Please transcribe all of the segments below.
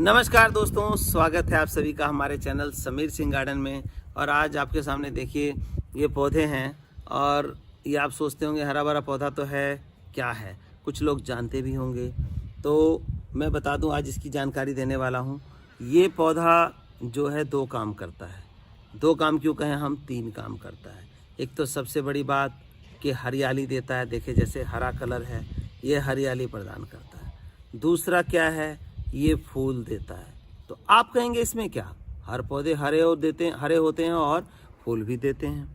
नमस्कार दोस्तों, स्वागत है आप सभी का हमारे चैनल समीर सिंह गार्डन में। और आज आपके सामने देखिए ये पौधे हैं और ये आप सोचते होंगे हरा भरा पौधा तो है, क्या है, कुछ लोग जानते भी होंगे। तो मैं बता दूं, आज इसकी जानकारी देने वाला हूं। ये पौधा जो है 2 काम करता है। 2 काम क्यों कहें हम, 3 काम करता है। एक तो सबसे बड़ी बात कि हरियाली देता है। देखिए जैसे हरा कलर है, ये हरियाली प्रदान करता है। दूसरा क्या है, ये फूल देता है। तो आप कहेंगे इसमें क्या, हर पौधे हरे होते हैं और फूल भी देते हैं,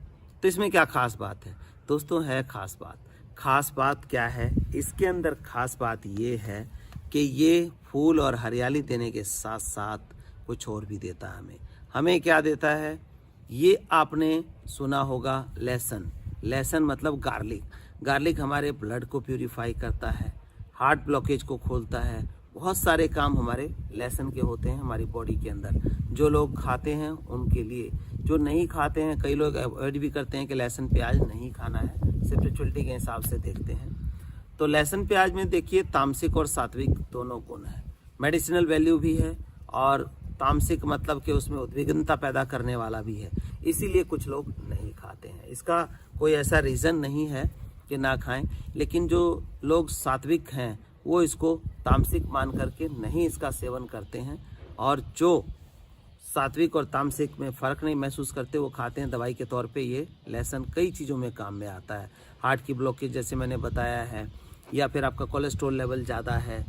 तो इसमें क्या खास बात है। दोस्तों है खास बात। खास बात क्या है, इसके अंदर खास बात ये है कि ये फूल और हरियाली देने के साथ साथ कुछ और भी देता है हमें क्या देता है। ये आपने सुना होगा लहसुन मतलब गार्लिक हमारे ब्लड को प्यूरिफाई करता है, हार्ट ब्लॉकेज को खोलता है। बहुत सारे काम हमारे लहसुन के होते हैं हमारी बॉडी के अंदर। जो लोग खाते हैं उनके लिए, जो नहीं खाते हैं, कई लोग अवॉइड भी करते हैं कि लहसुन प्याज नहीं खाना है, स्पिरिचुअलिटी के हिसाब से देखते हैं। तो लहसुन प्याज में देखिए तामसिक और सात्विक दोनों गुण है। मेडिसिनल वैल्यू भी है और तामसिक मतलब कि उसमें उद्विग्नता पैदा करने वाला भी है, इसीलिए कुछ लोग नहीं खाते हैं। इसका कोई ऐसा रीज़न नहीं है कि ना खाएं, लेकिन जो लोग सात्विक हैं वो इसको तामसिक मान करके नहीं इसका सेवन करते हैं, और जो सात्विक और तामसिक में फ़र्क नहीं महसूस करते वो खाते हैं दवाई के तौर पे। ये लहसुन कई चीज़ों में काम में आता है। हार्ट की ब्लॉकेज जैसे मैंने बताया है, या फिर आपका कोलेस्ट्रॉल लेवल ज़्यादा है,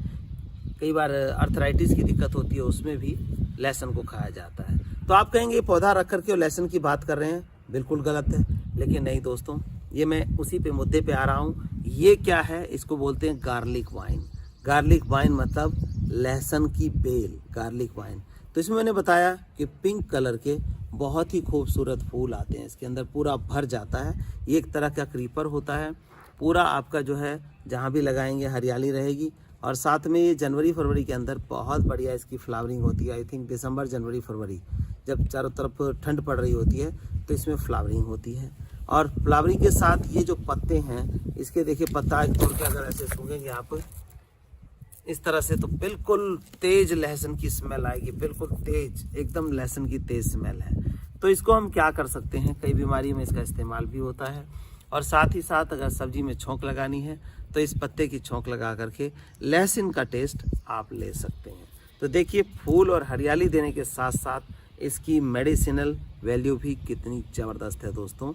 कई बार अर्थराइटिस की दिक्कत होती है, उसमें भी लहसुन को खाया जाता है। तो आप कहेंगे ये पौधा रख करके और लहसुन की बात कर रहे हैं, बिल्कुल गलत है। लेकिन नहीं दोस्तों, ये मैं उसी पे मुद्दे पे आ रहा हूँ। ये क्या है, इसको बोलते हैं गार्लिक वाइन मतलब लहसुन की बेल, गार्लिक वाइन। तो इसमें मैंने बताया कि पिंक कलर के बहुत ही खूबसूरत फूल आते हैं, इसके अंदर पूरा भर जाता है। ये एक तरह का क्रीपर होता है, पूरा आपका जो है जहाँ भी लगाएंगे हरियाली रहेगी। और साथ में ये जनवरी फरवरी के अंदर बहुत बढ़िया इसकी फ्लावरिंग होती है। आई थिंक दिसंबर जनवरी फरवरी, जब चारों तरफ ठंड पड़ रही होती है तो इसमें फ्लावरिंग होती है। और फ्लावरिंग के साथ ये जो पत्ते हैं इसके, देखिए पत्ता तोड़ के अगर ऐसे सूंघेंगे आप इस तरह से, तो बिल्कुल तेज लहसुन की स्मेल आएगी, बिल्कुल तेज, एकदम लहसुन की तेज स्मेल है। तो इसको हम क्या कर सकते हैं, कई बीमारी में इसका इस्तेमाल भी होता है। और साथ ही साथ अगर सब्जी में छौंक लगानी है तो इस पत्ते की छौंक लगा करके लहसुन का टेस्ट आप ले सकते हैं। तो देखिए फूल और हरियाली देने के साथ साथ इसकी मेडिसिनल वैल्यू भी कितनी ज़बरदस्त है दोस्तों।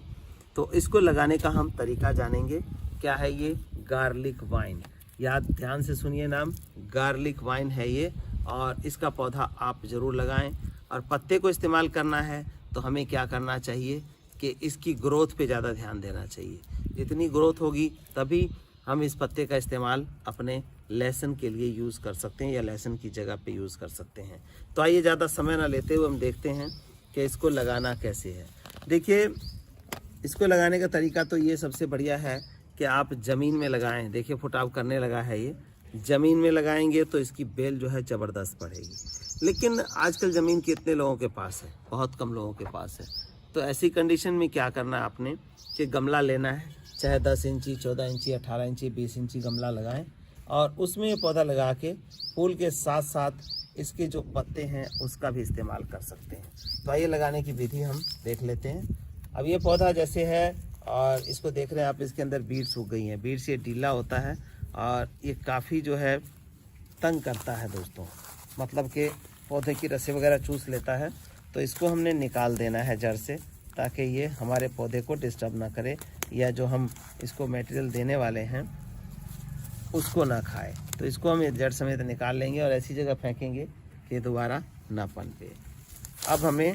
तो इसको लगाने का हम तरीका जानेंगे। क्या है ये, गार्लिक वाइन। याद ध्यान से सुनिए, नाम गार्लिक वाइन है ये। और इसका पौधा आप ज़रूर लगाएं। और पत्ते को इस्तेमाल करना है तो हमें क्या करना चाहिए कि इसकी ग्रोथ पे ज़्यादा ध्यान देना चाहिए। जितनी ग्रोथ होगी तभी हम इस पत्ते का इस्तेमाल अपने लहसुन के लिए यूज़ कर सकते हैं, या लहसुन की जगह पे यूज़ कर सकते हैं। तो आइए ज़्यादा समय ना लेते हुए हम देखते हैं कि इसको लगाना कैसे है। देखिए इसको लगाने का तरीका तो ये सबसे बढ़िया है कि आप ज़मीन में लगाएं। देखिए फुटाव करने लगा है, ये ज़मीन में लगाएंगे तो इसकी बेल जो है ज़बरदस्त बढ़ेगी। लेकिन आजकल ज़मीन कितने लोगों के पास है, बहुत कम लोगों के पास है। तो ऐसी कंडीशन में क्या करना है आपने कि गमला लेना है, चाहे 10 इंची, 14 इंची, 18 इंची, 20 इंची गमला लगाएं, और उसमें ये पौधा लगा के फूल के साथ साथ इसके जो पत्ते हैं उसका भी इस्तेमाल कर सकते हैं। तो आइए लगाने की विधि हम देख लेते हैं। अब ये पौधा जैसे है और इसको देख रहे हैं आप, इसके अंदर बीड्स उग गई हैं। बीड्स ये ढीला होता है और ये काफ़ी जो है तंग करता है दोस्तों, मतलब कि पौधे की रस्सी वगैरह चूस लेता है। तो इसको हमने निकाल देना है जड़ से, ताकि ये हमारे पौधे को डिस्टर्ब ना करे, या जो हम इसको मटेरियल देने वाले हैं उसको ना खाए। तो इसको हम जड़ समेत निकाल लेंगे और ऐसी जगह फेंकेंगे कि दोबारा ना पनपे। अब हमें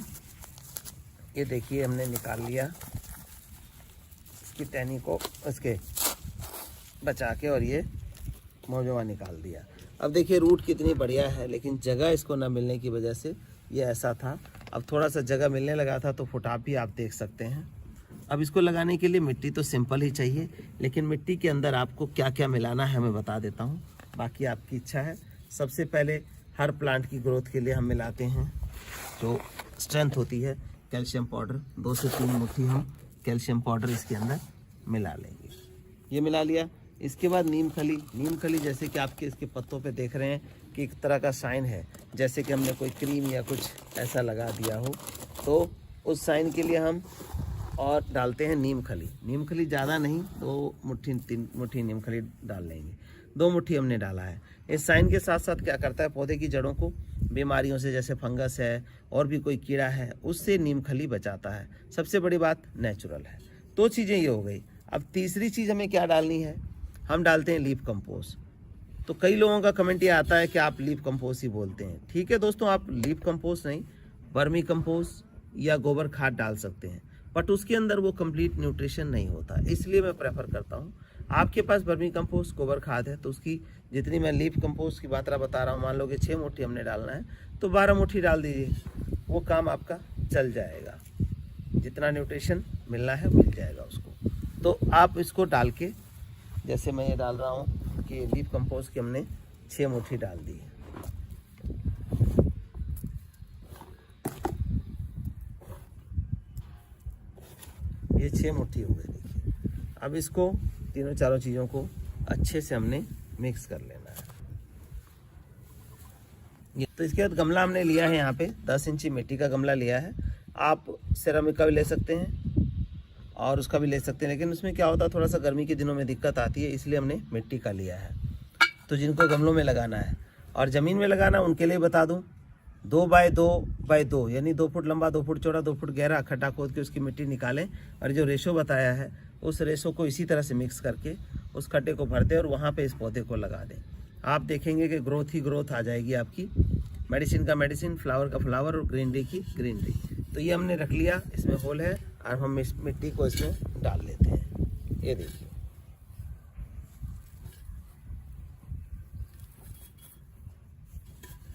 ये देखिए हमने निकाल लिया इसकी टहनी को, उसके बचा के, और ये मौजवा निकाल दिया। अब देखिए रूट कितनी बढ़िया है, लेकिन जगह इसको ना मिलने की वजह से ये ऐसा था। अब थोड़ा सा जगह मिलने लगा था तो फुटाव भी आप देख सकते हैं। अब इसको लगाने के लिए मिट्टी तो सिंपल ही चाहिए, लेकिन मिट्टी के अंदर आपको क्या क्या मिलाना है मैं बता देता हूँ, बाकी आपकी इच्छा है। सबसे पहले हर प्लांट की ग्रोथ के लिए हम मिलाते हैं जो स्ट्रेंथ होती है, कैल्शियम पाउडर। 2 से 3 मुट्ठी हम कैल्शियम पाउडर इसके अंदर मिला लेंगे। ये मिला लिया। इसके बाद नीम खली जैसे कि आपके इसके पत्तों पे देख रहे हैं कि एक तरह का साइन है, जैसे कि हमने कोई क्रीम या कुछ ऐसा लगा दिया हो, तो उस साइन के लिए हम और डालते हैं नीम खली। नीम खली ज़्यादा नहीं, 2 मुट्ठी 3 मुट्ठी नीम खली डाल लेंगे। 2 मुट्ठी हमने डाला है। इस साइन के साथ साथ क्या करता है, पौधे की जड़ों को बीमारियों से, जैसे फंगस है और भी कोई कीड़ा है, उससे नीम खली बचाता है। सबसे बड़ी बात नेचुरल है। 2 चीज़ें ये हो गई। अब तीसरी चीज़ हमें क्या डालनी है, हम डालते हैं लीफ कंपोस्ट। तो कई लोगों का कमेंट ये आता है कि आप लीफ कंपोस्ट ही बोलते हैं। ठीक है दोस्तों, आप लीफ कंपोस्ट नहीं, वर्मी कंपोस्ट या गोबर खाद डाल सकते हैं, बट उसके अंदर वो कंप्लीट न्यूट्रिशन नहीं होता। इसलिए मैं प्रेफर करता हूँ, आपके पास वर्मी कंपोस्ट गोबर खाद है तो उसकी जितनी मैं लीफ कंपोस्ट की मात्रा बता रहा हूँ, मान लो कि 6 मुट्ठी हमने डालना है तो 12 मुट्ठी डाल दीजिए, वो काम आपका चल जाएगा। जितना न्यूट्रिशन मिलना है मिल जाएगा उसको। तो आप इसको डाल के, जैसे मैं ये डाल रहा हूँ कि लीफ कंपोस्ट की हमने 6 मुट्ठी डाल दी है। ये 6 मुट्ठी हो गई। देखिए, अब इसको तीनों चारों चीज़ों को अच्छे से हमने मिक्स कर लेना है। तो इसके बाद गमला हमने लिया है, यहाँ पे 10 इंची मिट्टी का गमला लिया है। आप सेरामिक का भी ले सकते हैं और उसका भी ले सकते हैं, लेकिन उसमें क्या होता है, थोड़ा सा गर्मी के दिनों में दिक्कत आती है, इसलिए हमने मिट्टी का लिया है। तो जिनको गमलों में लगाना है और ज़मीन में लगाना, उनके लिए बता दूँ, 2 बाय 2 बाय 2 यानी 2 फुट लंबा, 2 फुट चौड़ा, 2 फुट गहरा खड्डा खोद के उसकी मिट्टी निकालें और जो रेशो बताया है उस रेशो को इसी तरह से मिक्स करके उस खड्डे को भर दें और वहाँ पे इस पौधे को लगा दें। आप देखेंगे कि ग्रोथ ही ग्रोथ आ जाएगी आपकी। मेडिसिन का मेडिसिन, फ्लावर का फ्लावर और ग्रीनरी की ग्रीनरी। तो ये हमने रख लिया, इसमें होल है और हम इस मिट्टी को इसमें डाल लेते हैं। ये देखिए,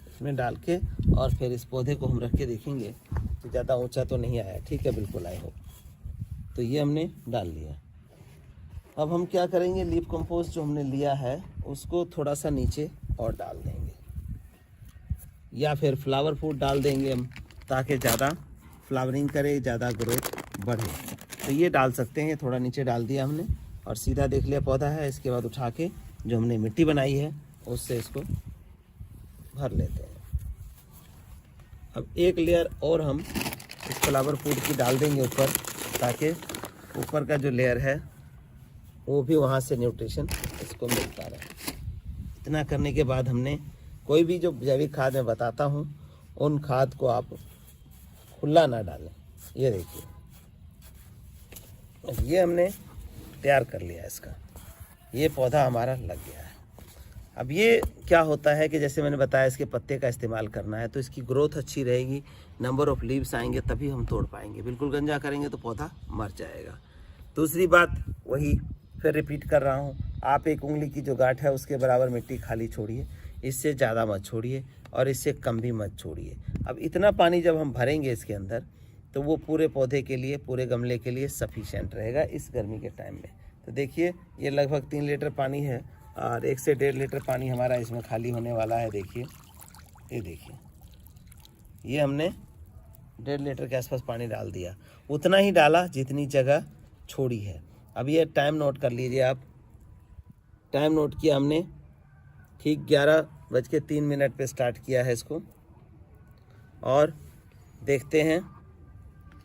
इसमें डाल के और फिर इस पौधे को हम रख के देखेंगे कि ज़्यादा ऊंचा तो नहीं आया। ठीक है, बिल्कुल आए हो। तो ये हमने डाल लिया। अब हम क्या करेंगे, लीफ कंपोस्ट जो हमने लिया है उसको थोड़ा सा नीचे और डाल देंगे, या फिर फ्लावर फूड डाल देंगे हम, ताकि ज़्यादा फ्लावरिंग करे, ज़्यादा ग्रोथ बढ़े। तो ये डाल सकते हैं। थोड़ा नीचे डाल दिया हमने और सीधा देख लिया पौधा है। इसके बाद उठा के जो हमने मिट्टी बनाई है उससे इसको भर लेते हैं। अब एक लेयर और हम इस फ्लावर फूड की डाल देंगे ऊपर, ताकि ऊपर का जो लेयर है वो भी वहाँ से न्यूट्रिशन इसको मिलता रहे। इतना करने के बाद हमने कोई भी जो जैविक खाद मैं बताता हूँ, उन खाद को आप खुला ना डालें। ये देखिए, ये हमने तैयार कर लिया इसका, ये पौधा हमारा लग गया है। अब ये क्या होता है कि जैसे मैंने बताया, इसके पत्ते का इस्तेमाल करना है तो इसकी ग्रोथ अच्छी रहेगी, नंबर ऑफ लीव्स आएंगे, तभी हम तोड़ पाएंगे। बिल्कुल गंजा करेंगे तो पौधा मर जाएगा। दूसरी बात, वही फिर रिपीट कर रहा हूँ, आप 1 उंगली की जो गांठ है उसके बराबर मिट्टी खाली छोड़िए, इससे ज़्यादा मत छोड़िए और इससे कम भी मत छोड़िए। अब इतना पानी जब हम भरेंगे इसके अंदर, तो वो पूरे पौधे के लिए, पूरे गमले के लिए सफिशेंट रहेगा इस गर्मी के टाइम में। तो देखिए, ये लगभग 3 लीटर पानी है और 1 से 1.5 लीटर पानी हमारा इसमें खाली होने वाला है। देखिए, ये देखिए, ये हमने 1.5 लीटर के आसपास पानी डाल दिया, उतना ही डाला जितनी जगह छोड़ी है। अब ये टाइम नोट कर लीजिए आप। टाइम नोट किया हमने, ठीक 11:03 पे स्टार्ट किया है इसको, और देखते हैं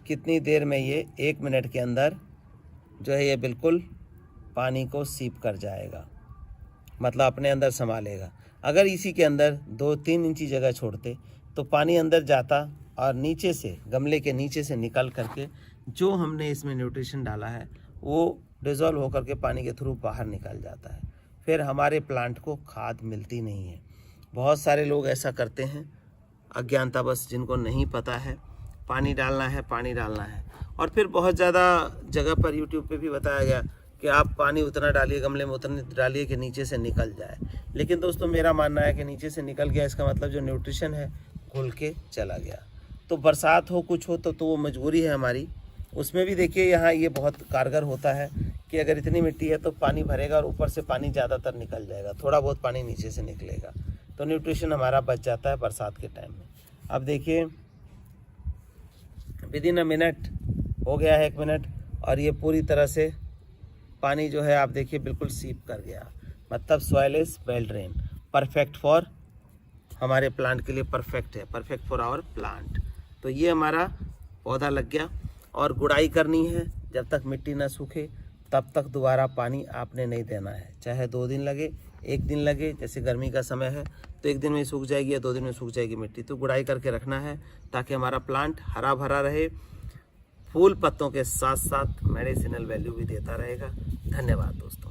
कितनी देर में ये 1 मिनट के अंदर जो है ये बिल्कुल पानी को सीप कर जाएगा, मतलब अपने अंदर संभालेगा। अगर इसी के अंदर 2-3 इंची जगह छोड़ते तो पानी अंदर जाता और नीचे से, गमले के नीचे से निकल करके जो हमने इसमें न्यूट्रिशन डाला है वो डिज़ोल्व होकर के पानी के थ्रू बाहर निकल जाता है। फिर हमारे प्लांट को खाद मिलती नहीं है। बहुत सारे लोग ऐसा करते हैं, अज्ञानता बस, जिनको नहीं पता है पानी डालना है, पानी डालना है। और फिर बहुत ज़्यादा जगह पर यूट्यूब पे भी बताया गया कि आप पानी उतना डालिए, गमले में उतना डालिए कि नीचे से निकल जाए। लेकिन दोस्तों, मेरा मानना है कि नीचे से निकल गया इसका मतलब जो न्यूट्रिशन है घुल के चला गया। तो बरसात हो, कुछ हो, तो वो मजबूरी है हमारी। उसमें भी देखिए, यहाँ ये बहुत कारगर होता है कि अगर इतनी मिट्टी है तो पानी भरेगा और ऊपर से पानी ज़्यादातर निकल जाएगा, थोड़ा बहुत पानी नीचे से निकलेगा, तो न्यूट्रिशन हमारा बच जाता है बरसात के टाइम में। अब देखिए, विदिन अ मिनट हो गया है, 1 मिनट, और ये पूरी तरह से पानी जो है आप देखिए बिल्कुल सीप कर गया, मतलब soil is well drain, perfect for हमारे प्लांट के लिए परफेक्ट है, परफेक्ट फॉर आवर प्लांट। तो ये हमारा पौधा लग गया और गुड़ाई करनी है। जब तक मिट्टी ना सूखे तब तक दोबारा पानी आपने नहीं देना है, चाहे 2 दिन लगे, 1 दिन लगे। जैसे गर्मी का समय है तो 1 दिन में सूख जाएगी या 2 दिन में सूख जाएगी मिट्टी, तो गुड़ाई करके रखना है ताकि हमारा प्लांट हरा भरा रहे, फूल पत्तों के साथ साथ मेडिसिनल वैल्यू भी देता रहेगा। धन्यवाद दोस्तों।